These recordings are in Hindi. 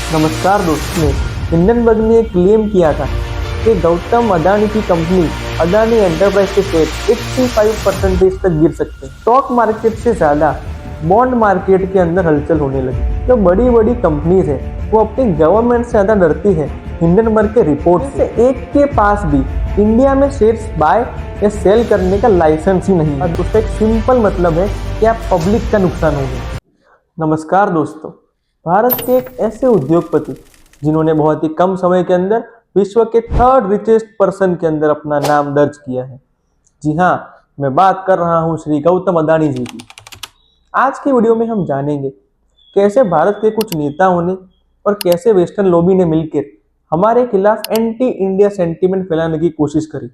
नमस्कार दोस्तों। हिंडनबर्ग ने क्लेम किया था कि गौतम अडानी की कंपनी अडानी एंटरप्राइज के शेयर 85% तक गिर सकते हैं। स्टॉक मार्केट से ज्यादा बॉन्ड मार्केट के अंदर हलचल होने लगी। जो बड़ी बड़ी कंपनीज है वो अपनी गवर्नमेंट से ज्यादा डरती है हिंडनबर्ग के रिपोर्ट से। एक के पास भी इंडिया में शेयर्स बाय या सेल करने का लाइसेंस ही नहीं है। उसका एक सिंपल मतलब है कि आप पब्लिक का नुकसान होगा। नमस्कार दोस्तों। भारत के एक ऐसे उद्योगपति जिन्होंने बहुत ही कम समय के अंदर विश्व के 3rd रिचेस्ट पर्सन के अंदर अपना नाम दर्ज किया है। जी हाँ, मैं बात कर रहा हूँ श्री गौतम अडानी जी की। आज की वीडियो में हम जानेंगे कैसे भारत के कुछ नेताओं ने और कैसे वेस्टर्न लॉबी ने मिलकर हमारे खिलाफ एंटी इंडिया सेंटीमेंट फैलाने की कोशिश करी।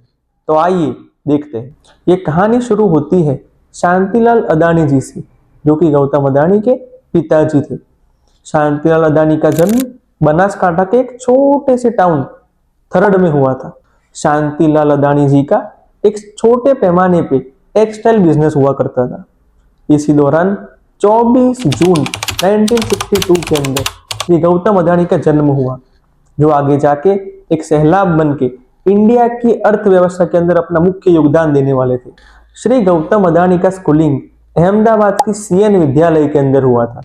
तो आइए देखते हैं। ये कहानी शुरू होती है शांतिलाल अडानी जी से, जो कि गौतम अडानी के पिताजी थे। शांतिलाल अडानी का जन्म बनासकांठा के एक छोटे से टाउन थरड में हुआ था। शांतिलाल अडानी जी का एक छोटे पैमाने पे टेक्सटाइल बिजनेस हुआ करता था। इसी दौरान 24 जून 1962 के अंदर श्री गौतम अडानी का जन्म हुआ, जो आगे जाके एक सैलाब बन के इंडिया की अर्थव्यवस्था के अंदर अपना मुख्य योगदान देने वाले थे। श्री गौतम अडानी का स्कूलिंग अहमदाबाद की CN विद्यालय के अंदर हुआ था।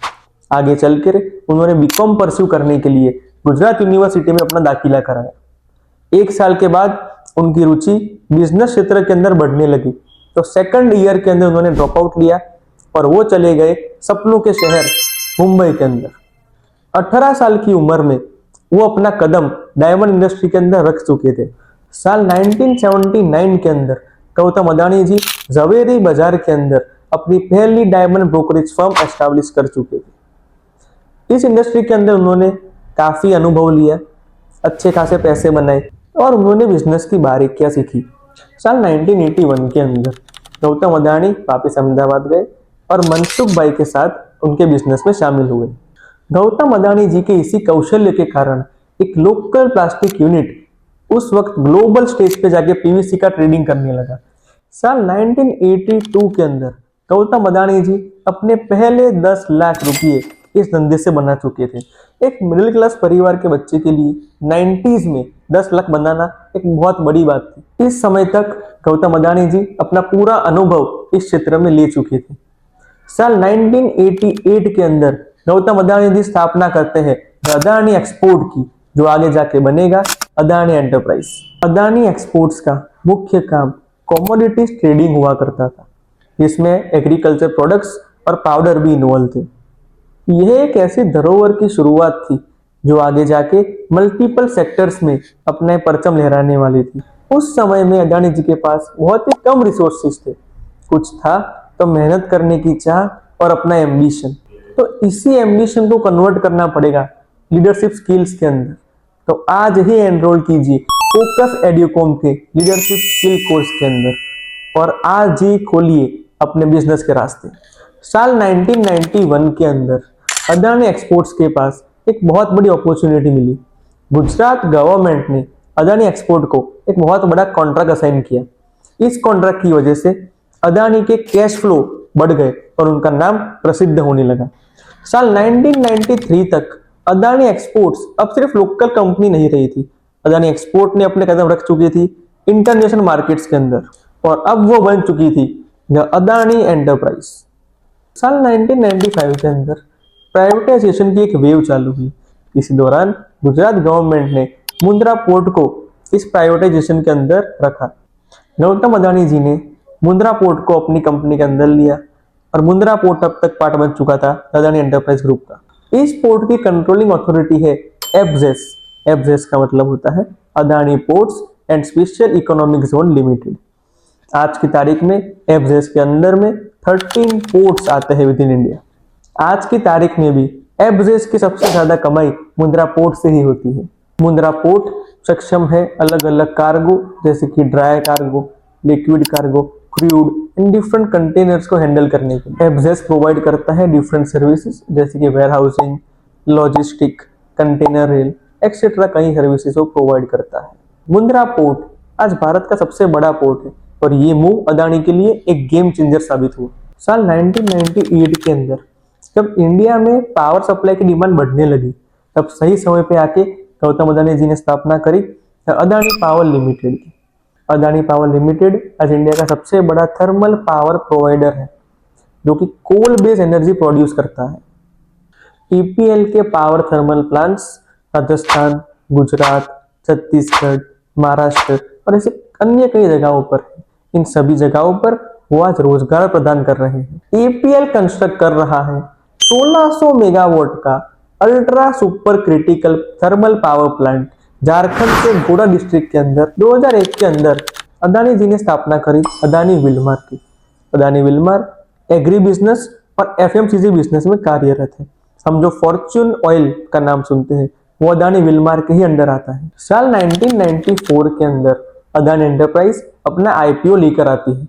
आगे चलकर उन्होंने बीकॉम परस्यू करने के लिए गुजरात यूनिवर्सिटी में अपना दाखिला कराया। 1 साल के बाद उनकी रुचि बिजनेस क्षेत्र के अंदर बढ़ने लगी, तो 2nd ईयर के अंदर उन्होंने ड्रॉप आउट लिया और वो चले गए सपनों के शहर मुंबई के अंदर। 18 साल की उम्र में वो अपना कदम डायमंड इंडस्ट्री के अंदर रख चुके थे। साल 1979 के अंदर गौतम अडानी जी जवेरी बाजार के अंदर अपनी पहली डायमंड ब्रोकरेज फर्म एस्टैब्लिश कर चुके थे। इस इंडस्ट्री के अंदर उन्होंने काफी अनुभव लिया, अच्छे खासे पैसे बनाए और उन्होंने बिजनेस की बारीकियां सीखी। साल 1981 के अंदर गौतम अडानी वापस अहमदाबाद गए और मनसुख भाई के साथ उनके बिजनेस में शामिल हुए। गौतम अडानी जी के इसी कौशल्य के कारण एक लोकल प्लास्टिक यूनिट उस वक्त ग्लोबल स्टेज पे जाके PVC का ट्रेडिंग करने लगा। साल 1982 के अंदर गौतम अडानी जी अपने पहले 10 लाख रुपये इस धंधे से बना चुके थे। एक मिडिल क्लास परिवार के बच्चे के लिए 90s में 10 लाख बनाना एक बहुत बड़ी बात थी। इस समय तक गौतम अडानी जी अपना पूरा अनुभव इस क्षेत्र में ले चुके थे। साल 1988 के अंदर गौतम अडानी जी स्थापना करते हैं अडानी एक्सपोर्ट की, जो आगे जाके बनेगा अडानी एंटरप्राइज। अडानी एक्सपोर्ट्स का मुख्य काम कमोडिटीज ट्रेडिंग हुआ करता था, जिसमें एग्रीकल्चर प्रोडक्ट्स और पाउडर भी इन्वॉल्व थे। यह एक ऐसी धरोहर की शुरुआत थी जो आगे जाके मल्टीपल सेक्टर्स में अपने परचम लहराने वाली थी। उस समय में अडानी जी के पास बहुत ही कम रिसोर्सेज थे। कुछ था तो मेहनत करने की चाह और अपना एम्बिशन। तो इसी एम्बिशन को कन्वर्ट करना पड़ेगा लीडरशिप स्किल्स के अंदर। तो आज ही एनरोल कीजिए फोकस एडुकॉम के लीडरशिप स्किल कोर्स के अंदर और आज ही खोलिए अपने बिजनेस के रास्ते। साल 1991 के अंदर अडानी एक्सपोर्ट्स के पास एक बहुत बड़ी अपॉर्चुनिटी मिली। गुजरात गवर्नमेंट ने अडानी एक्सपोर्ट को एक बहुत बड़ा कॉन्ट्रैक्ट असाइन किया। इस कॉन्ट्रैक्ट की वजह से अडानी के कैश फ्लो बढ़ गए और उनका नाम प्रसिद्ध होने लगा। साल 1993 तक अडानी एक्सपोर्ट्स अब सिर्फ लोकल कंपनी नहीं रही थी। अडानी एक्सपोर्ट ने अपने कदम रख चुकी थी इंटरनेशनल मार्केट्स के अंदर और अब वो बन चुकी थी अडानी एंटरप्राइज। साल 1995 के अंदर प्राइवेटाइजेशन की एक वेव चालू हुई। इसी दौरान गुजरात गवर्नमेंट ने मुंद्रा पोर्ट को इस प्राइवेटाइजेशन के अंदर रखा। गौतम अडानी जी ने मुंद्रा पोर्ट को अपनी कंपनी के अंदर लिया और मुंद्रा पोर्ट अब तक पार्ट बन चुका था अडानी एंटरप्राइज ग्रुप का। इस पोर्ट की कंट्रोलिंग अथॉरिटी है एफजेस। एफजेस का मतलब होता है Adani ports and special economic zone limited. आज की तारीख में एफजेस के अंदर में 13 पोर्ट्स आते हैं विद इन इंडिया। आज की तारीख में भी एफजेस की सबसे ज्यादा कमाई मुंद्रा पोर्ट से ही होती है। मुंद्रा पोर्ट सक्षम है अलग अलग कार्गो जैसे कि dry cargo, liquid cargo, crude in different containers को हैंडल करने के लिए। एफजेस प्रोवाइड करता है डिफरेंट सर्विसेज जैसे कि warehousing, logistic, container rail etcetera कई सर्विसेज को प्रोवाइड करता है। मुंद्रा पोर्ट आज भारत का सबसे बड़ा पोर्ट है और ये मूव अडानी के लिए एक गेम चेंजर साबित हुआ। साल 1998 के अंदर जब इंडिया में पावर सप्लाई की डिमांड बढ़ने लगी तब सही समय पे आके गौतम अदानी जी ने स्थापना करी अदानी पावर लिमिटेड की। अदानी पावर लिमिटेड आज इंडिया का सबसे बड़ा थर्मल पावर प्रोवाइडर है, जो कि कोल बेस्ड एनर्जी प्रोड्यूस करता है। ईपीएल के power thermal plants Rajasthan, Gujarat, Chhattisgarh, Maharashtra और ऐसे अन्य कई जगहों पर है। इन सभी जगहों पर वो आज रोजगार प्रदान कर रहे हैं। ईपीएल कंस्ट्रक्ट कर रहा है 1600 मेगावाट का ultra super critical thermal power plant Jharkhand के गोड़ा डिस्ट्रिक्ट के अंदर 2001 के अंदर अदानी जी ने स्थापना करी अदानी विल्मर की। अदानी विल्मर एग्री बिजनेस और एफएमसीजी बिजनेस में कार्यरत है। हम जो फॉर्च्यून ऑयल का नाम सुनते हैं वो अदानी विल्मर के ही अंडर आता है। साल 1994 के अंदर अदानी एंटरप्राइज अपना आईपीओ लेकर आती है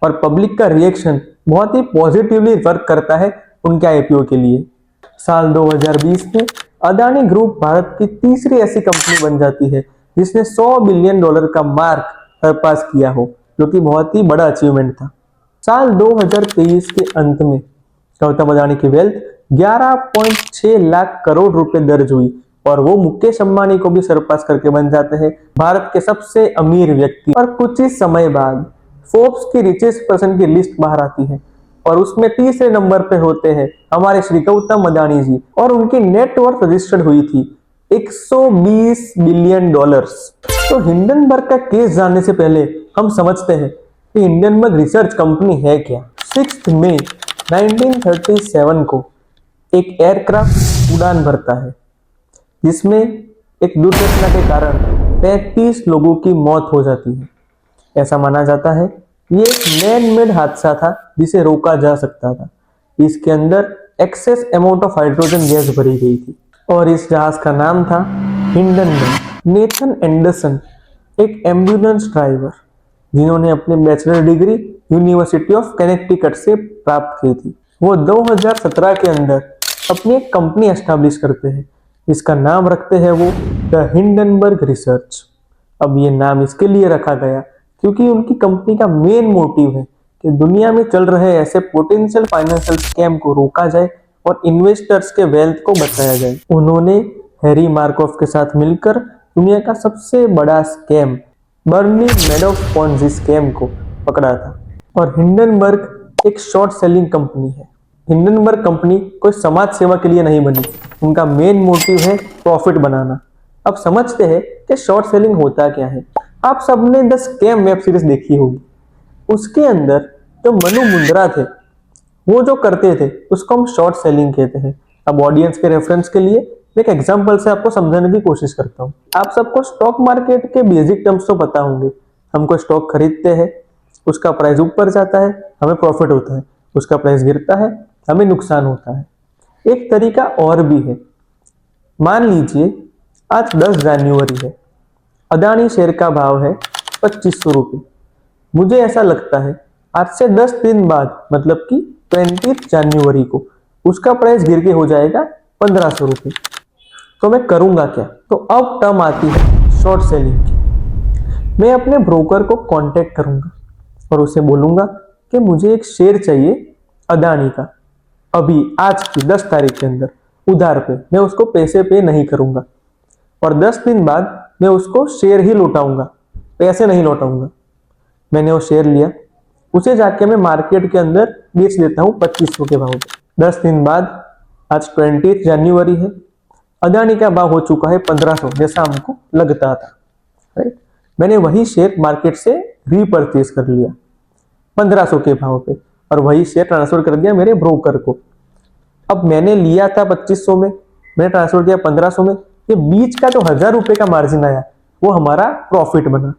और पब्लिक का रिएक्शन बहुत ही पॉजिटिवली वर्क करता है उनके आईपीओ के लिए। साल 2020 में अदानी ग्रुप भारत की तीसरी ऐसी कंपनी बन जाती है जिसने $100 बिलियन का मार्क सरपास किया हो, जो कि बहुत ही बड़ा अचीवमेंट था। साल 2023 के अंत में गौतम अदानी की वेल्थ 11.6 लाख करोड़ रुपए दर्ज हुई और वो मुकेश अंबानी को भी सरपास करके बन जाते हैं भारत के सबसे अमीर व्यक्ति। और कुछ ही समय बाद फोर्ब्स की रिचेस्ट पर्सन की लिस्ट बाहर आती है और उसमें तीसरे नंबर पे होते हैं हमारे श्री गौतम अदानी जी और उनकी नेटवर्थ रजिस्टर्ड हुई थी $120 बिलियन। तो हिंडनबर्ग का केस जानने से पहले हम समझते हैं कि हिंडनबर्ग रिसर्च कंपनी है क्या। 6 मई 1937 को एक एयरक्राफ्ट उड़ान भरता है जिसमें एक दुर्घटना के कारण 35 लोगों की मौत हो जाती है। ऐसा माना जाता है ये एक मैन मेड हादसा था जिसे रोका जा सकता था। इसके अंदर excess amount of hydrogen gas भरी गई थी और इस जहाज का नाम था हिंडनबर्ग। नेथन एंडरसन एक एम्बुलेंस ड्राइवर जिन्होंने अपनी bachelor degree university of Connecticut से प्राप्त की थी, वो 2017 के अंदर अपनी एक कंपनी एस्टैब्लिश करते हैं। इसका नाम रखते हैं वो द हिंडनबर्ग रिसर्च। अब ये नाम इसके लिए रखा गया क्योंकि उनकी कंपनी का मेन मोटिव है कि दुनिया में चल रहे ऐसे पोटेंशियल फाइनेंशियल स्कैम को रोका जाए और इन्वेस्टर्स के वेल्थ को बचाया जाए। उन्होंने हैरी मार्कोफ के साथ मिलकर दुनिया का सबसे बड़ा स्कैम बर्नी मैडॉफ पॉन्जी स्कैम को पकड़ा था। और हिंडनबर्ग एक शॉर्ट सेलिंग कंपनी है। हिंडनबर्ग कंपनी कोई समाज सेवा के लिए नहीं बनी, उनका मेन मोटिव है प्रॉफिट बनाना। अब समझते हैं कि शॉर्ट सेलिंग होता क्या है। आप सबने द स्कैम वेब सीरीज देखी होगी, उसके अंदर जो मनु मुंद्रा थे वो जो करते थे उसको हम शॉर्ट सेलिंग कहते हैं। अब ऑडियंस के रेफरेंस के लिए एक एग्जांपल से आपको समझाने की कोशिश करता हूँ। आप सबको स्टॉक मार्केट के बेसिक टर्म्स तो पता होंगे। हम कोई स्टॉक खरीदते हैं, उसका प्राइस ऊपर जाता है, हमें प्रॉफिट होता है, उसका प्राइस गिरता है, हमें नुकसान होता है। एक तरीका और भी है। मान लीजिए आज 10 जनवरी है, अदानी शेयर का भाव है 2500 रुपये। मुझे ऐसा लगता है आज से 10 दिन बाद मतलब कि 20 जनवरी को उसका प्राइस गिर के हो जाएगा 1500 रुपये। तो मैं करूंगा क्या? तो अब टर्म आती है शॉर्ट सेलिंग की। मैं अपने ब्रोकर को कांटेक्ट करूंगा और उसे बोलूंगा कि मुझे एक शेयर चाहिए अदानी का, अभी आज की 10 तारीख के अंदर उधार पे। मैं उसको पैसे पे नहीं करूंगा और 10 दिन बाद मैं उसको शेयर ही लौटाऊंगा, पैसे नहीं लौटाऊंगा। मैंने वो शेयर लिया, उसे जाके मैं मार्केट के अंदर बेच देता हूँ 2500 के भाव पे। 10 दिन बाद आज 20 जनवरी है, अदानी का भाव हो चुका है 1500 जैसा हमको लगता था, राइट। मैंने वही शेयर मार्केट से रीपरचेज कर लिया 1500 के भाव पे और वही शेयर ट्रांसफर कर दिया मेरे ब्रोकर को। अब मैंने लिया था 2500 में, मैंने ट्रांसफर किया 1500 में। ये बीच का जो 1000 रुपए का मार्जिन आया वो हमारा प्रॉफिट बना।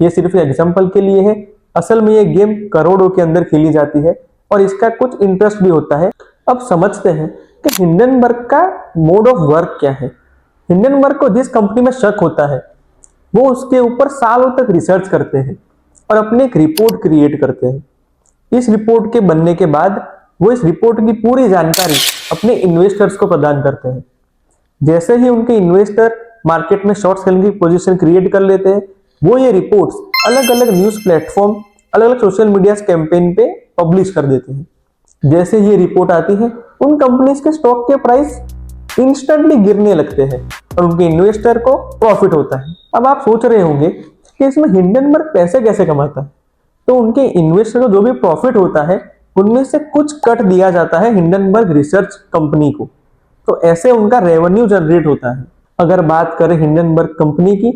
ये सिर्फ एग्जांपल के लिए है, असल में ये गेम करोड़ों के अंदर खेली जाती है और इसका कुछ इंटरेस्ट भी होता है। अब समझते हैं कि हिंडनबर्ग का मोड ऑफ वर्क क्या है। हिंडनबर्ग को जिस कंपनी में शक होता है वो उसके ऊपर सालों तक रिसर्च करते हैं और अपनी एक रिपोर्ट क्रिएट करते हैं। इस रिपोर्ट के बनने के बाद वो इस रिपोर्ट की पूरी जानकारी अपने इन्वेस्टर्स को प्रदान करते हैं। जैसे ही उनके इन्वेस्टर मार्केट में शॉर्ट सेलिंग की पोजीशन क्रिएट कर लेते हैं, वो ये रिपोर्ट्स अलग अलग न्यूज प्लेटफॉर्म, अलग अलग सोशल मीडिया कैंपेन पे पब्लिश कर देते हैं। जैसे ये रिपोर्ट आती है, उन कंपनीज के स्टॉक के प्राइस इंस्टेंटली गिरने लगते हैं और उनके इन्वेस्टर को प्रॉफिट होता है। अब आप सोच रहे होंगे कि इसमें हिंडनबर्ग पैसे कैसे कमाता है। तो उनके इन्वेस्टर को जो भी प्रॉफिट होता है उनमें से कुछ कट दिया जाता है हिंडनबर्ग रिसर्च कंपनी को, तो ऐसे उनका रेवेन्यू जनरेट होता है। अगर बात करें हिंडनबर्ग कंपनी की,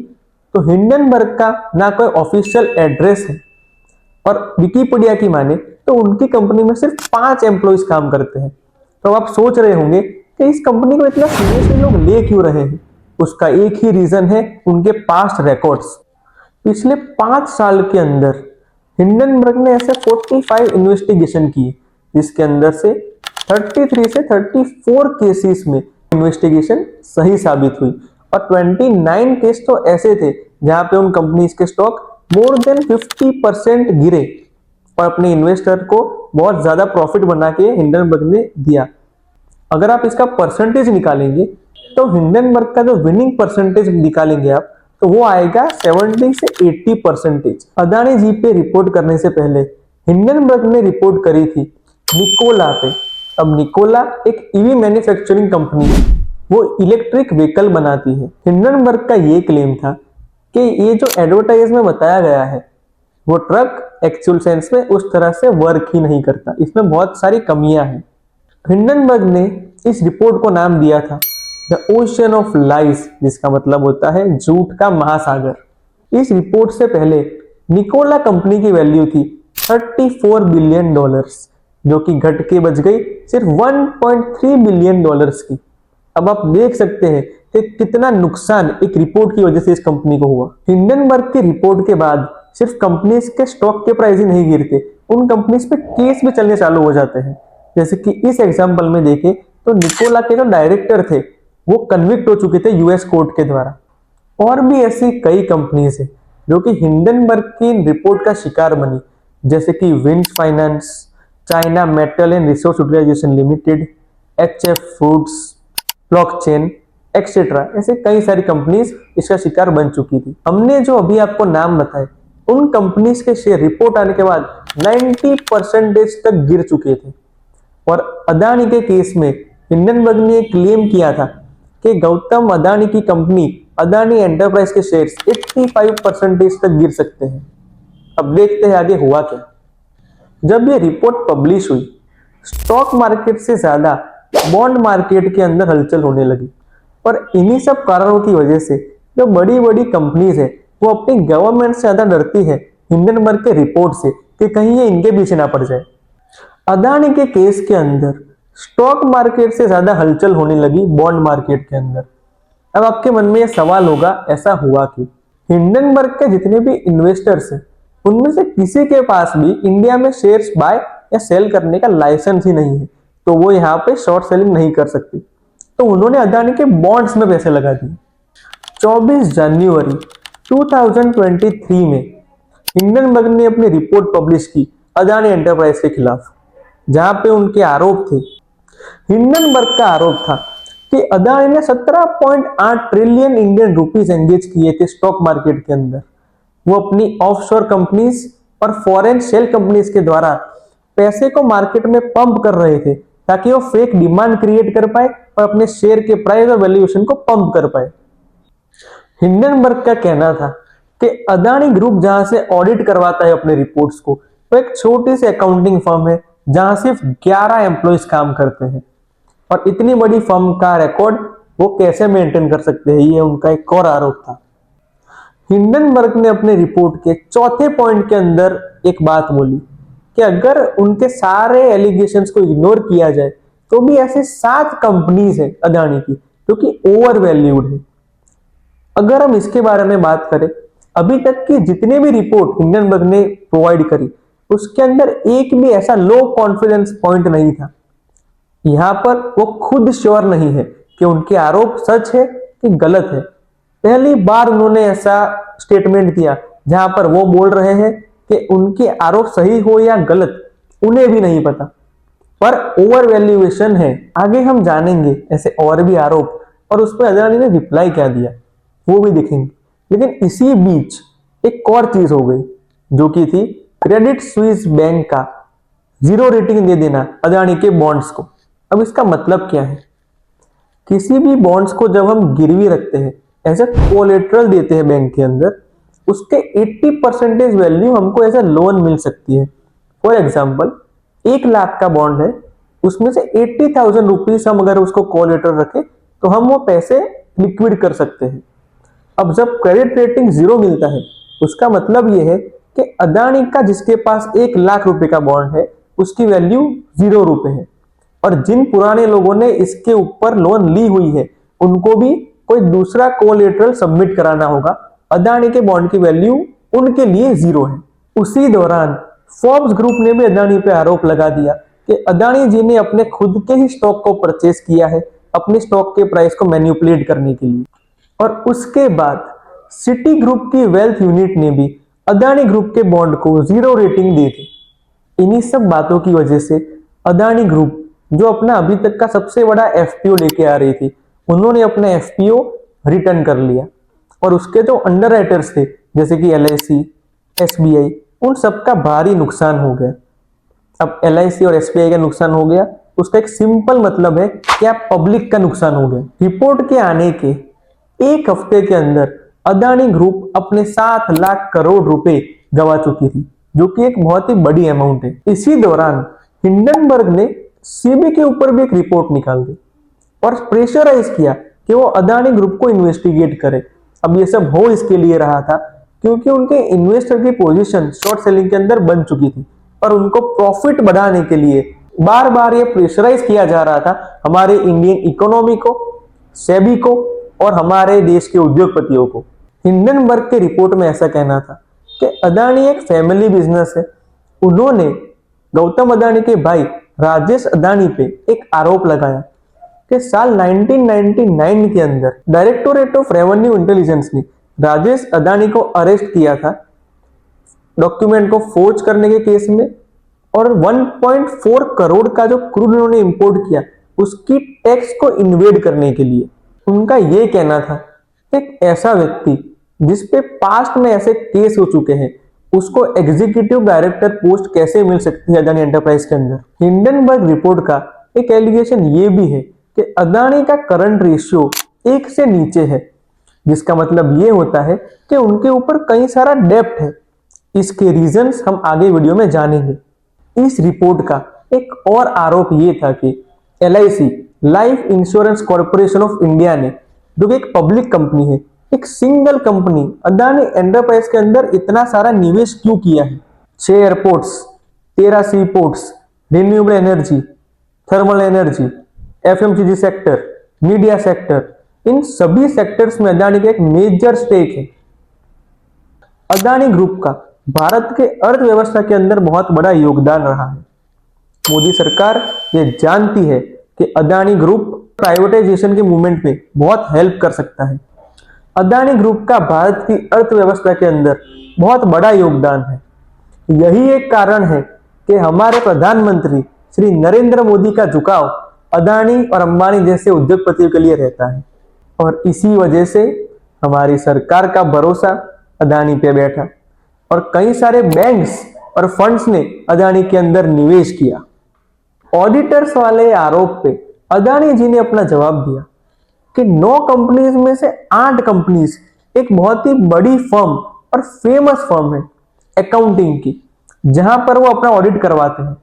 तो हिंडनबर्ग का ना कोई ऑफिशियल एड्रेस है और विकिपीडिया की माने तो उनकी कंपनी में सिर्फ 5 एम्प्लॉइज काम करते हैं। तो आप सोच रहे होंगे कि इस कंपनी को इतना सीरियसली लोग ले क्यों रहे हैं। उसका एक ही रीजन है, उनके पास्ट रिकॉर्ड्स। पिछले 5 साल के अंदर हिंडनबर्ग ने ऐसे 45 इन्वेस्टिगेशन किए, जिसके अंदर से 33 से 34 केसेस में इन्वेस्टिगेशन सही साबित हुई और 29 केस तो ऐसे थे जहां पे उन कंपनीज के स्टॉक मोर देन 50% गिरे और अपने इन्वेस्टर को बहुत ज्यादा प्रॉफिट बना के हिंडनबर्ग ने दिया। अगर आप इसका परसेंटेज निकालेंगे तो हिंडनबर्ग का जो विनिंग परसेंटेज निकालेंगे आप, तो वो आएगा 70 से 80%। अदानी जी पे रिपोर्ट करने से पहले हिंडनबर्ग ने रिपोर्ट करी थी निकोला पे। अब निकोला एक ईवी मैन्युफैक्चरिंग कंपनी है, वो इलेक्ट्रिक व्हीकल बनाती है। हिंडनबर्ग का ये क्लेम था कि ये जो एडवर्टाइज में बताया गया है वो ट्रक एक्चुअल सेंस में उस तरह से वर्क ही नहीं करता, इसमें बहुत सारी कमियां हैं। हिंडनबर्ग ने इस रिपोर्ट को नाम दिया था द ओशन ऑफ लाइज, जिसका मतलब होता है झूठ का महासागर। इस रिपोर्ट से पहले निकोला कंपनी की वैल्यू थी $34 बिलियन, जो कि घट के बच गई सिर्फ $1.3 बिलियन की। अब आप देख सकते हैं कि कितना नुकसान एक रिपोर्ट की वजह से इस कंपनी को हुआ। हिंडनबर्ग की रिपोर्ट के बाद सिर्फ कंपनीज के स्टॉक के प्राइस ही नहीं गिरते, उन कंपनीज पे केस भी चलने चालू हो जाते हैं। जैसे कि इस एग्जांपल में देखें तो निकोला के जो डायरेक्टर थे वो कन्विक्ट हो चुके थे यूएस कोर्ट के द्वारा। और भी ऐसी कई कंपनीज है जो कि हिंडनबर्ग की रिपोर्ट का शिकार बनी, जैसे कि Wind Finance, China Metal and Resource Utilization Limited, HF Foods, blockchain etcetera. ऐसे कई सारी कंपनीज इसका शिकार बन चुकी थी। हमने जो अभी आपको नाम बताए उन कंपनीज के शेयर रिपोर्ट आने के बाद 90% तक गिर चुके थे। और अदानी के केस में हिंडनबर्ग ने क्लेम किया था कि गौतम अदानी की कंपनी अदानी एंटरप्राइज के शेयर्स 85% तक गिर सकते हैं। अब देखते हैं आगे हुआ क्या। जब ये रिपोर्ट पब्लिश हुई, स्टॉक मार्केट से ज्यादा बॉन्ड मार्केट के अंदर हलचल होने लगी और इन्हीं सब कारणों की वजह से जो बड़ी बड़ी कंपनीज है वो अपनी गवर्नमेंट से ज्यादा डरती है हिंडनबर्ग के रिपोर्ट से कि कहीं ये इनके पीछे ना पड़ जाए। अदानी के केस के अंदर स्टॉक मार्केट से ज्यादा हलचल होने लगी बॉन्ड मार्केट के अंदर। अब आपके मन में यह सवाल होगा, ऐसा हुआ कि हिंडनबर्ग के जितने भी इन्वेस्टर्स हैं उनमें से किसी के पास भी इंडिया में शेयर्स बाय या सेल करने का लाइसेंस ही नहीं है, तो वो यहाँ पे शॉर्ट सेलिंग नहीं कर सकते। तो उन्होंने अदानी के बॉन्ड्स में पैसे लगा दिए। 24 जनवरी 2023 में हिंडनबर्ग ने अपनी रिपोर्ट पब्लिश की अदानी एंटरप्राइज के खिलाफ, जहां पे उनके आरोप थे। हिंडनबर्ग का आरोप था कि अदानी ने 17.8 ट्रिलियन इंडियन रुपीस एंगेज किए थे स्टॉक मार्केट के अंदर। वो अपनी ऑफशोर कंपनीज और फॉरेन शेल कंपनीज के द्वारा पैसे को मार्केट में पंप कर रहे थे ताकि वो फेक डिमांड क्रिएट कर पाए और अपने शेयर के प्राइस और वैल्यूएशन को पंप कर पाए। हिंडनबर्ग का कहना था कि अदानी ग्रुप जहां से ऑडिट करवाता है अपने रिपोर्ट्स को, वो एक छोटी सी अकाउंटिंग फर्म है जहां सिर्फ 11 एम्प्लॉइज काम करते हैं और इतनी बड़ी फर्म का रिकॉर्ड वो कैसे मेंटेन कर सकते हैं, ये उनका एक और आरोप था। हिंडनबर्ग ने अपने रिपोर्ट के चौथे पॉइंट के अंदर एक बात बोली कि अगर उनके सारे एलिगेशंस को इग्नोर किया जाए तो भी ऐसे 7 कंपनीज है अदानी की जो कि ओवर वैल्यूड है। अगर हम इसके बारे में बात करें, अभी तक की जितने भी रिपोर्ट हिंडनबर्ग ने प्रोवाइड करी उसके अंदर एक भी ऐसा लो कॉन्फिडेंस पॉइंट नहीं था। यहां पर वो खुद श्योर नहीं है कि उनके आरोप सच है कि गलत है। पहली बार उन्होंने ऐसा स्टेटमेंट दिया जहां पर वो बोल रहे हैं कि उनके आरोप सही हो या गलत उन्हें भी नहीं पता, पर ओवर वैल्यूएशन है। आगे हम जानेंगे ऐसे और भी आरोप और उस पर अदानी ने रिप्लाई क्या दिया वो भी देखेंगे। लेकिन इसी बीच एक और चीज हो गई जो कि थी क्रेडिट स्विस बैंक का 0 रेटिंग दे देना अदानी के बॉन्ड्स को। अब इसका मतलब क्या है? किसी भी बॉन्ड्स को जब हम गिरवी रखते हैं, एज ए कोलेट्रल देते हैं बैंक के अंदर, उसके 80% वैल्यू हमको एज ए लोन मिल सकती है। फॉर एग्जाम्पल 1 लाख का बॉन्ड है, उसमें से 80,000 रुपीज हम अगर उसको कोलेट्रल रखें तो हम वो पैसे लिक्विड कर सकते हैं। अब जब क्रेडिट रेटिंग 0 मिलता है, उसका मतलब यह है कि अदानी का जिसके पास 1 लाख रुपए का बॉन्ड है उसकी वैल्यू 0 रुपए है, और जिन पुराने लोगों ने इसके ऊपर लोन ली हुई है उनको भी कोई दूसरा कोलेटरल सबमिट कराना होगा। अदानी के बॉन्ड की वैल्यू उनके लिए 0 है। उसी दौरान फोर्ब्स ग्रुप ने भी अदानी पे आरोप लगा दिया कि अदानी जी ने अपने खुद के ही स्टॉक को परचेस किया है अपने स्टॉक के प्राइस को मैनिपुलेट करने के लिए। और उसके बाद सिटी ग्रुप की वेल्थ यूनिट ने भी अदानी ग्रुप के बॉन्ड को 0 रेटिंग दी थी। इन्हीं सब बातों की वजह से अदानी ग्रुप, जो अपना अभी तक का सबसे बड़ा एफपीओ लेके आ रही थी, उन्होंने अपना एफपीओ रिटर्न कर लिया। और उसके जो अंडर राइटर्स थे जैसे कि LIC, SBI, उन सबका भारी नुकसान हो गया। अब LIC और SBI का नुकसान हो गया, उसका एक सिंपल मतलब है कि पब्लिक का नुकसान हो गया। रिपोर्ट के आने के 1 हफ्ते के अंदर अदानी ग्रुप अपने 7 लाख करोड़ रुपए गवा चुकी थी, जो कि एक बहुत ही बड़ी अमाउंट है। इसी दौरान हिंडनबर्ग ने सीबी के ऊपर भी एक रिपोर्ट निकाल दी और प्रेशराइज किया कि वो अदानी ग्रुप को इन्वेस्टिगेट करे। अब ये सब हो इसके लिए रहा था क्योंकि उनके इन्वेस्टर की पोजीशन शॉर्ट सेलिंग के अंदर बन चुकी थी और उनको प्रॉफिट बढ़ाने के लिए बार बार ये प्रेशराइज किया जा रहा था हमारे इंडियन इकोनॉमी को, सेबी को और हमारे देश के उद्योगपतियों को। हिंडनबर्ग के रिपोर्ट में ऐसा कहना था कि अदानी एक फैमिली बिजनेस है। उन्होंने गौतम अदानी के भाई राजेश अदानी पे एक आरोप लगाया कि साल 1999 के अंदर डायरेक्टोरेट ऑफ रेवेन्यू इंटेलिजेंस ने राजेश अदानी को अरेस्ट किया था डॉक्यूमेंट को फोर्ज करने के केस में, और 1.4 करोड़ का जो क्रूड उन्होंने इंपोर्ट किया उसकी टैक्स को इन्वेड करने के लिए। उनका यह कहना था एक ऐसा व्यक्ति जिसपे पास्ट में ऐसे केस हो चुके हैं उसको एग्जीक्यूटिव डायरेक्टर पोस्ट कैसे मिल सकती है अदानी एंटरप्राइज के अंदर। हिंडनबर्ग रिपोर्ट का एक एलिगेशन ये भी है कि अदानी का करंट रेशियो 1 से नीचे है, जिसका मतलब ये होता है कि उनके ऊपर कई सारा डेब्ट है। इसके रीजंस हम आगे वीडियो में जानेंगे। इस रिपोर्ट का एक और आरोप ये था कि LIC, life insurance corporation of India ने, जो कि एक पब्लिक कंपनी है, एक सिंगल कंपनी अदानी एंटरप्राइज के अंदर इतना सारा निवेश क्यों किया है। 6 airports, 13 seaports, renewable energy, thermal energy, FMCG sector, media sector, इन सभी सेक्टर्स में अदानी का एक मेजर स्टेक है। अदानी ग्रुप का भारत के अर्थव्यवस्था के अंदर बहुत बड़ा योगदान रहा है। मोदी सरकार ये जानती है कि अदानी ग्रुप प्राइवेटाइजेशन के मूवमेंट में बहुत हेल्प कर सकता है। अदानी ग्रुप का भारत की अर्थव्यवस्था के अंदर बहुत बड़ा योगदान है। यही एक कारण है कि हमारे प्रधानमंत्री श्री नरेंद्र मोदी का झुकाव अदानी और अंबानी जैसे उद्योगपतियों के लिए रहता है, और इसी वजह से हमारी सरकार का भरोसा अदानी पे बैठा और कई सारे बैंक्स और फंड्स ने अदानी के अंदर निवेश किया। ऑडिटर्स वाले आरोप पे अदानी जी ने अपना जवाब दिया कि 9 कंपनीज में से 8 कंपनीज एक बहुत ही बड़ी फर्म और फेमस फर्म है अकाउंटिंग की, जहां पर वो अपना ऑडिट करवाते हैं।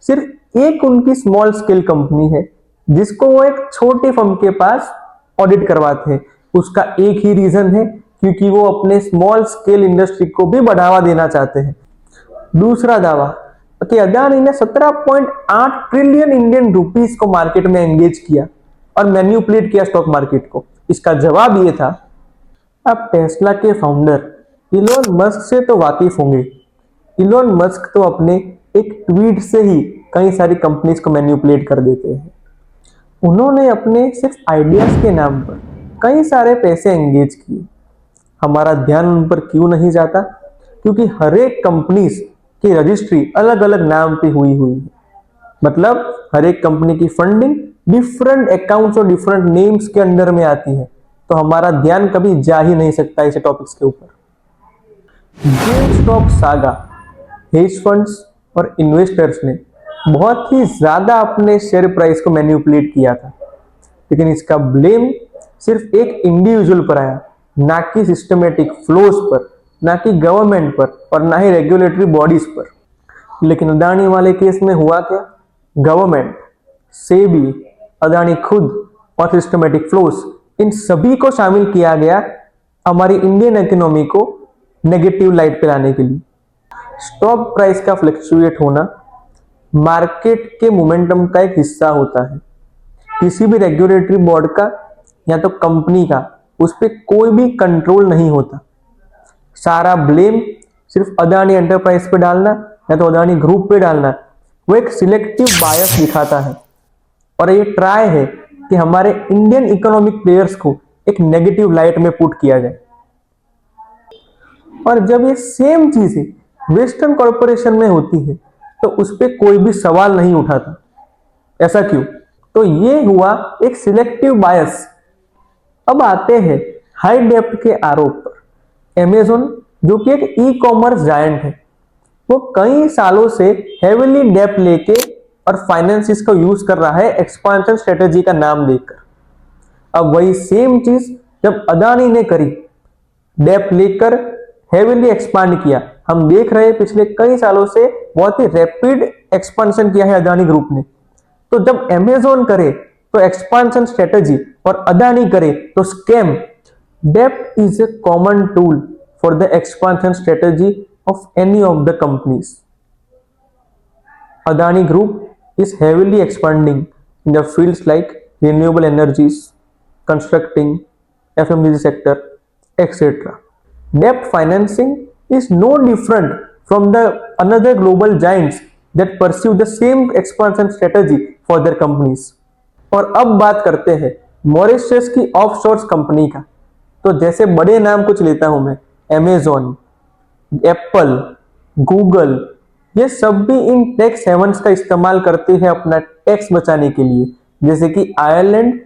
सिर्फ एक उनकी स्मॉल स्केल कंपनी है जिसको वो एक छोटी फर्म के पास ऑडिट करवाते हैं। उसका एक ही रीजन है, क्योंकि वो अपने स्मॉल स्केल इंडस्ट्री को भी बढ़ावा देना चाहते हैं। दूसरा दावा कि अदानी ने 17.8 ट्रिलियन इंडियन रुपीस को मार्केट में एंगेज किया और मैन्युपुलेट किया स्टॉक मार्केट को। इसका जवाब ये था, अब टेस्ला के फाउंडर इलोन मस्क से तो वाकिफ होंगे। इलोन मस्क तो अपने एक ट्वीट से ही कई सारी कंपनीज को मैन्युपुलेट कर देते हैं। उन्होंने अपने सिर्फ आइडियाज के नाम पर कई सारे पैसे एंगेज किए। हमारा ध्यान उन पर क्यों नहीं जाता? क्योंकि हर एक कंपनीज की रजिस्ट्री अलग अलग नाम पे हुई है। मतलब हर एक कंपनी की फंडिंग डिफरेंट अकाउंट्स और डिफरेंट नेम्स के अंडर में आती है, तो हमारा ध्यान कभी जा ही नहीं सकता ऐसे टॉपिक्स के ऊपर। गेमस्टॉप सागा, हेज फंड्स और इन्वेस्टर्स ने बहुत ही ज्यादा अपने शेयर प्राइस को मैन्युपुलेट किया था। लेकिन इसका ब्लेम सिर्फ एक इंडिविजुअल पर आया, ना कि सिस्टमेटिक फ्लोज पर, ना कि गवर्नमेंट पर और ना ही रेगुलेटरी बॉडीज पर। लेकिन अदानी वाले केस में हुआ क्या? गवर्नमेंट, सेबी, अदानी खुद और सिस्टमेटिक फ्लोज, इन सभी को शामिल किया गया हमारी इंडियन इकोनॉमी को नेगेटिव लाइट पे लाने के लिए। स्टॉक प्राइस का फ्लक्चुएट होना मार्केट के मोमेंटम का एक हिस्सा होता है। किसी भी रेगुलेटरी बोर्ड का या तो कंपनी का उस पर कोई भी कंट्रोल नहीं होता। सारा ब्लेम सिर्फ अदानी एंटरप्राइज पे डालना या तो अदानी ग्रुप पे डालना, वो एक सिलेक्टिव बायस दिखाता है और ये ट्राई है कि हमारे इंडियन इकोनॉमिक प्लेयर्स को एक नेगेटिव लाइट में पुट किया जाए। और जब ये सेम चीजें वेस्टर्न कॉरपोरेशन में होती है तो उस पर कोई भी सवाल नहीं उठाता। ऐसा क्यों? तो ये हुआ एक सिलेक्टिव बायस। अब आते हैं हाई डेप्थ के आरोप पर। अमेज़न जो कि एक ई कॉमर्स जायंट है, वो कई सालों से हेवीली डेप्थ लेके और फाइनेंसिस को यूज कर रहा है एक्सपांशन स्ट्रेटेजी का नाम देकर। अब वही सेम चीज जब अदानी ने करी, डेप्थ लेकर हेवीली एक्सपांड किया। हम देख रहे हैं पिछले कई सालों से बहुत ही रैपिड एक्सपांशन किया है अदानी ग्रुप ने। तो जब अमेज़न करे तो एक्सपांशन स्ट्रेटेजी और अदानी करे तो scam. Depth is a common tool for the expansion strategy of any of the companies. Adani Group is heavily expanding in the fields like renewable energies, constructing, FMCG sector, etc. Debt financing is no different from the another global giants that pursue the same expansion strategy for their companies. और अब बात करते हैं मॉरिशस की ऑफशोर्स कंपनी का। तो जैसे बड़े नाम कुछ लेता हूं मैं, Amazon, एप्पल, गूगल, ये सब भी इन टैक्स हेवंस का इस्तेमाल करते हैं अपना टैक्स बचाने के लिए। जैसे कि आयरलैंड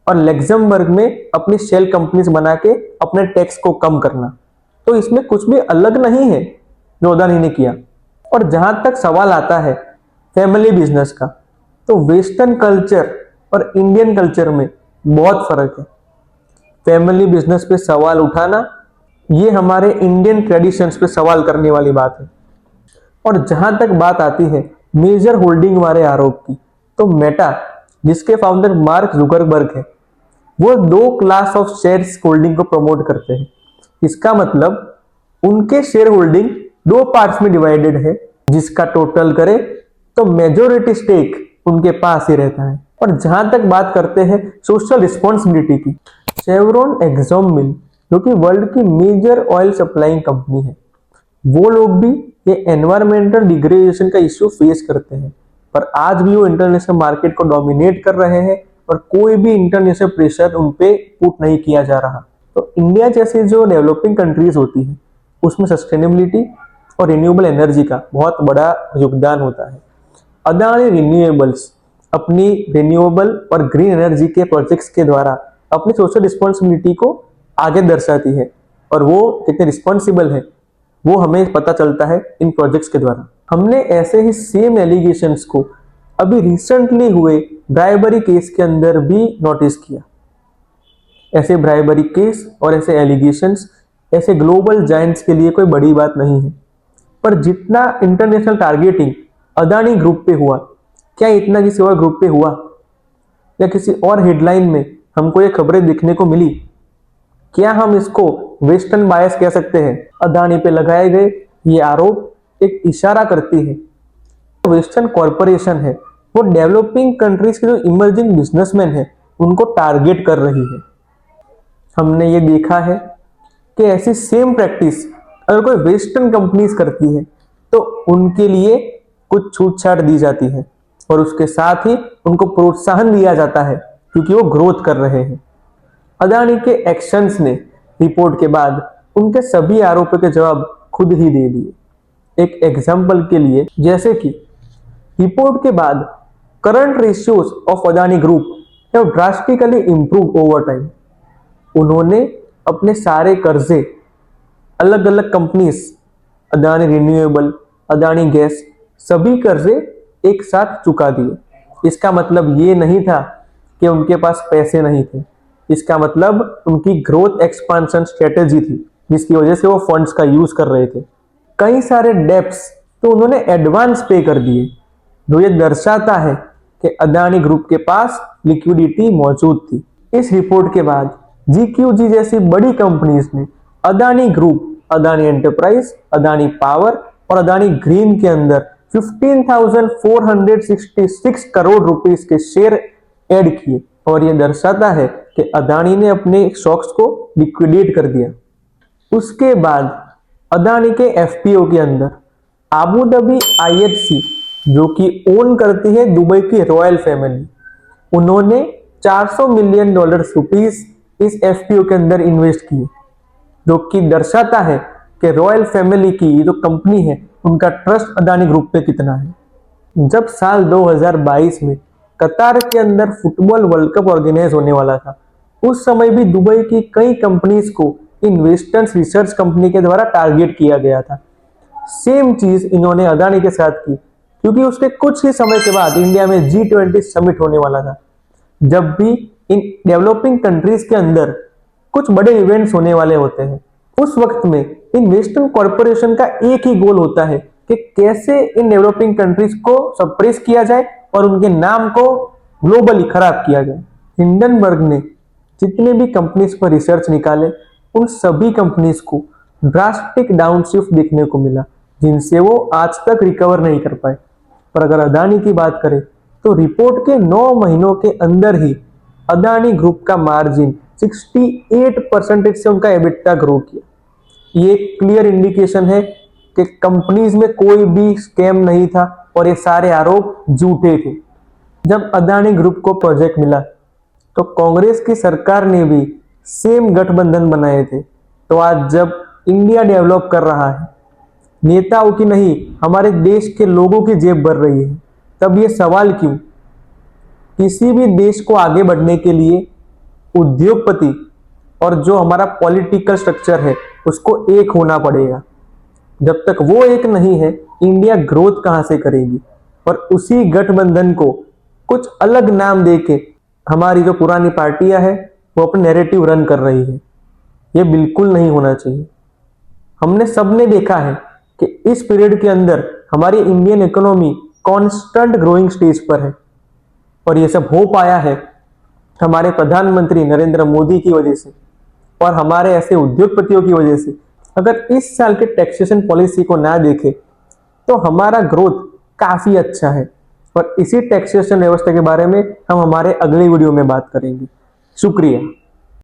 और लग्जमबर्ग में अपनी शेल कंपनीज बना के अपने टैक्स को कम करना। तो इसमें कुछ भी अलग नहीं है जो अदानी ने किया। और जहां तक सवाल आता है फैमिली बिजनेस का, तो वेस्टर्न कल्चर और इंडियन कल्चर में बहुत फर्क है। फैमिली बिजनेस पे सवाल उठाना ये हमारे इंडियन ट्रेडिशंस पे सवाल करने वाली बात है। और जहां तक बात आती है मेजर होल्डिंग वाले आरोप की, तो मेटा जिसके फाउंडर मार्क जुकरबर्ग है, वो 2 क्लास ऑफ शेयर्स होल्डिंग को प्रमोट करते हैं। इसका मतलब उनके शेयर होल्डिंग 2 पार्ट्स में डिवाइडेड है, जिसका टोटल करे तो मेजोरिटी स्टेक उनके पास ही रहता है। और जहां तक बात करते हैं सोशल रिस्पॉन्सिबिलिटी की, शेवरॉन एक्सॉन मिल जो कि वर्ल्ड की मेजर ऑयल सप्लाइंग कंपनी है, वो लोग भी ये एनवायरमेंटल डिग्रेडेशन का इश्यू फेस करते हैं, पर आज भी वो इंटरनेशनल मार्केट को डोमिनेट कर रहे हैं और कोई भी इंटरनेशनल प्रेशर उन पे पुट नहीं किया जा रहा। तो इंडिया जैसे जो डेवलपिंग कंट्रीज होती है उसमें सस्टेनेबिलिटी और रिन्यूएबल एनर्जी का बहुत बड़ा योगदान होता है। अदानी रिन्यूएबल्स अपनी रिन्यूएबल और ग्रीन एनर्जी के प्रोजेक्ट्स के द्वारा अपनी सोशल रिस्पॉन्सिबिलिटी को आगे दर्शाती है, और वो कितने रिस्पॉन्सिबल है वो हमें पता चलता है इन प्रोजेक्ट्स के द्वारा। हमने ऐसे ही सेम एलिगेशंस को अभी रिसेंटली हुए ब्राइबरी केस के अंदर भी नोटिस किया। ऐसे ब्राइबरी केस और ऐसे एलिगेशंस ऐसे ग्लोबल जायंट्स के लिए कोई बड़ी बात नहीं है, पर जितना इंटरनेशनल टारगेटिंग अदानी ग्रुप पे हुआ, क्या इतना किसी और ग्रुप पे हुआ? या किसी और हेडलाइन में हमको ये खबरें दिखने को मिली? क्या हम इसको वेस्टर्न बायस कह सकते हैं? अदानी पे लगाए गए ये आरोप एक इशारा करती है वेस्टर्न कॉरपोरेशन है वो डेवलपिंग कंट्रीज के जो इमर्जिंग बिजनेसमैन है उनको टारगेट कर रही है। हमने ये देखा है कि ऐसी सेम प्रैक्टिस अगर कोई वेस्टर्न कंपनीज करती है तो उनके लिए कुछ छूट छाट दी जाती है और उसके साथ ही उनको प्रोत्साहन दिया जाता है क्योंकि वो ग्रोथ कर रहे हैं। अदानी के एक्शंस ने रिपोर्ट के बाद उनके सभी आरोपों के जवाब खुद ही दे दिए। एक एग्जाम्पल के लिए, जैसे कि रिपोर्ट के बाद current ratios of Adani group have drastically improve over time. उन्होंने अपने सारे कर्जे अलग अलग companies, Adani renewable, Adani gas, सभी कर्जे एक साथ चुका दिए। इसका मतलब ये नहीं था कि उनके पास पैसे नहीं थे। इसका मतलब उनकी ग्रोथ एक्सपांशन स्ट्रेटेजी थी, जिसकी वजह से वो फंड्स का यूज कर रहे थे। कई सारे डेब्ट्स तो उन्होंने एडवांस पे कर दिए, जो ये दर्शाता है कि अदानी ग्रुप के पास लिक्विडिटी मौजूद थी। इस रिपोर्ट के बाद GQG जैसी बड़ी कंपनीज ने Adani group, Adani enterprise, Adani power और अदानी ग्रीन के अंदर 15,466 करोड़ रुपीस के शेयर ऐड किए, और यह दर्शाता है कि अदानी ने अपने स्टॉक्स को लिक्विडेट कर दिया। उसके बाद अदानी के FPO के अंदर आबू धाबी IHC, जो कि ओन करती है दुबई की रॉयल फैमिली, उन्होंने $400 मिलियन रुपीस इस FPO के अंदर इन्वेस्ट किए, जो कि दर्शाता है कि रॉयल फैमिली की जो कंपनी है उनका ट्रस्ट अदानी ग्रुप पे कितना है। जब साल 2022 में कतार के अंदर फुटबॉल वर्ल्ड कप ऑर्गेनाइज होने वाला था, उस समय भी दुबई की कई कंपनीज को इन्वेस्टर्स रिसर्च कंपनी के द्वारा टारगेट किया गया था। सेम चीज इन्होंने अदानी के साथ की, क्योंकि उसके कुछ ही समय के बाद इंडिया में G20 समिट होने वाला था। जब भी इन डेवलपिंग कंट्रीज के अंदर कुछ बड़े इवेंट्स होने वाले होते हैं, उस वक्त में इन वेस्टर्न कॉरपोरेशन का एक ही गोल होता है कि कैसे इन डेवलपिंग कंट्रीज को सप्रेस किया जाए और उनके नाम को ग्लोबली खराब किया जाए। हिंडनबर्ग ने जितने भी कंपनीज पर रिसर्च निकाले, उन सभी कंपनीज को ड्रास्टिक डाउनशिफ्ट देखने को मिला, जिनसे वो आज तक रिकवर नहीं कर पाए। पर अगर अदानी की बात करें तो रिपोर्ट के 9 महीनों के अंदर ही अदानी ग्रुप का मार्जिन 68% से उनका एबिटा ग्रो किया। ये क्लियर इंडिकेशन है कि कंपनीज में कोई भी स्कैम नहीं था और ये सारे आरोप झूठे थे। जब अदानी ग्रुप को प्रोजेक्ट मिला तो कांग्रेस की सरकार ने भी सेम गठबंधन बनाए थे। तो आज जब इंडिया डेवलप कर रहा है, नेताओं की नहीं हमारे देश के लोगों की जेब भर रही है, तब ये सवाल क्यों? किसी भी देश को आगे बढ़ने के लिए उद्योगपति और जो हमारा पॉलिटिकल स्ट्रक्चर है उसको एक होना पड़ेगा। जब तक वो एक नहीं है, इंडिया ग्रोथ कहां से करेगी? और उसी गठबंधन को कुछ अलग नाम देके हमारी जो पुरानी पार्टियां हैं वो अपने नैरेटिव रन कर रही है। ये बिल्कुल नहीं होना चाहिए। हमने सबने देखा है कि इस पीरियड के अंदर हमारी Indian economy constant growing stage पर है, और ये सब हो पाया है हमारे प्रधानमंत्री नरेंद्र मोदी की वजह से और हमारे ऐसे उद्योगपतियों की वजह से। अगर इस साल के टैक्सेशन पॉलिसी को ना देखें तो हमारा ग्रोथ काफी अच्छा है, और इसी टैक्सेशन व्यवस्था के बारे में हम हमारे अगले वीडियो में बात करेंगे। शुक्रिया।